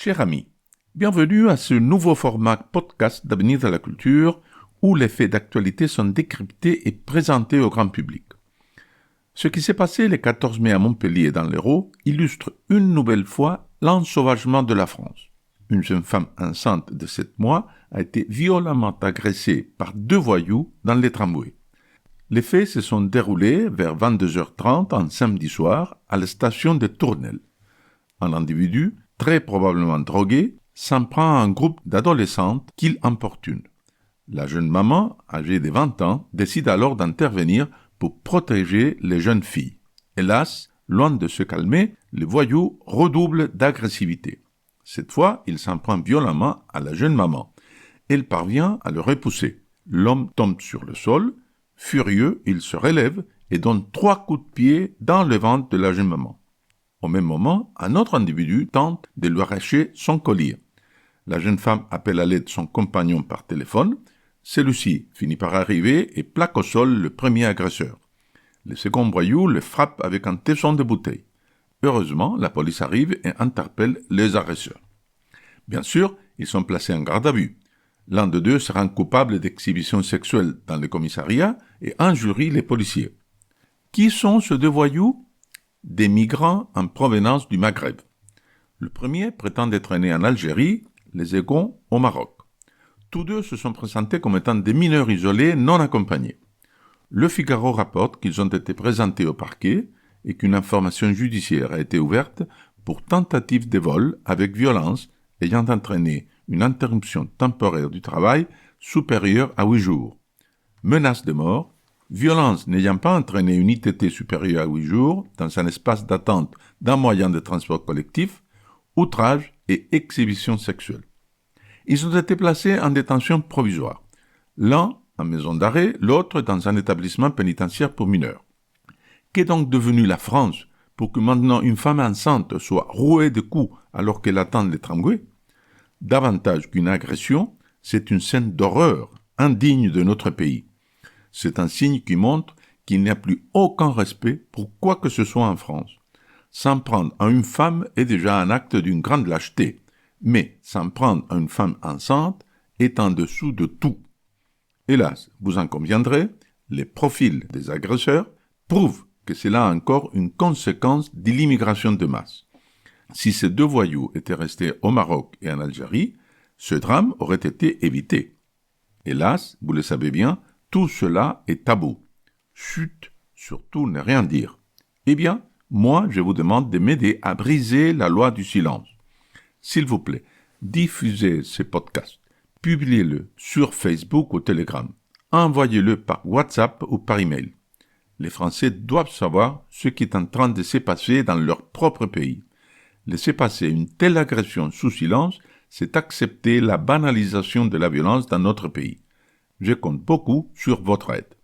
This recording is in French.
Chers amis, bienvenue à ce nouveau format podcast d'Avenir de la Culture où les faits d'actualité sont décryptés et présentés au grand public. Ce qui s'est passé le 14 mai à Montpellier dans l'Hérault illustre une nouvelle fois l'ensauvagement de la France. Une jeune femme enceinte de 7 mois a été violemment agressée par 2 voyous dans les tramways. Les faits se sont déroulés vers 22h30 en samedi soir à la station de Tournelle. Un individu, très probablement drogué, s'en prend à un groupe d'adolescentes qu'il importune. La jeune maman, âgée de 20 ans, décide alors d'intervenir pour protéger les jeunes filles. Hélas, loin de se calmer, le voyou redouble d'agressivité. Cette fois, il s'en prend violemment à la jeune maman. Elle parvient à le repousser. L'homme tombe sur le sol. Furieux, il se relève et donne 3 coups de pied dans le ventre de la jeune maman. Au même moment, un autre individu tente de lui arracher son collier. La jeune femme appelle à l'aide son compagnon par téléphone. Celui-ci finit par arriver et plaque au sol le premier agresseur. Le second voyou le frappe avec un tesson de bouteille. Heureusement, la police arrive et interpelle les agresseurs. Bien sûr, ils sont placés en garde à vue. L'un de deux se rend coupable d'exhibition sexuelle dans le commissariat et injurie les policiers. Qui sont ces 2 voyous ? Des migrants en provenance du Maghreb. Le premier prétend être né en Algérie, les seconds au Maroc. Tous 2 se sont présentés comme étant des mineurs isolés non accompagnés. Le Figaro rapporte qu'ils ont été présentés au parquet et qu'une information judiciaire a été ouverte pour tentative de vol avec violence ayant entraîné une interruption temporaire du travail supérieure à 8 jours. Menace de mort, violence n'ayant pas entraîné une ITT supérieure à 8 jours dans un espace d'attente d'un moyen de transport collectif, outrage et exhibition sexuelle. Ils ont été placés en détention provisoire. L'un en maison d'arrêt, l'autre dans un établissement pénitentiaire pour mineurs. Qu'est donc devenue la France pour que maintenant une femme enceinte soit rouée de coups alors qu'elle attend les tramways ? Davantage qu'une agression, c'est une scène d'horreur, indigne de notre pays. C'est un signe qui montre qu'il n'y a plus aucun respect pour quoi que ce soit en France. S'en prendre à une femme est déjà un acte d'une grande lâcheté, mais s'en prendre à une femme enceinte est en dessous de tout. Hélas, vous en conviendrez, les profils des agresseurs prouvent que c'est là encore une conséquence de l'immigration de masse. Si ces 2 voyous étaient restés au Maroc et en Algérie, ce drame aurait été évité. Hélas, vous le savez bien, tout cela est tabou. Chut, surtout ne rien dire. Eh bien, moi, je vous demande de m'aider à briser la loi du silence. S'il vous plaît, diffusez ce podcast. Publiez-le sur Facebook ou Telegram. Envoyez-le par WhatsApp ou par email. Les Français doivent savoir ce qui est en train de se passer dans leur propre pays. Laisser passer une telle agression sous silence, c'est accepter la banalisation de la violence dans notre pays. Je compte beaucoup sur votre aide.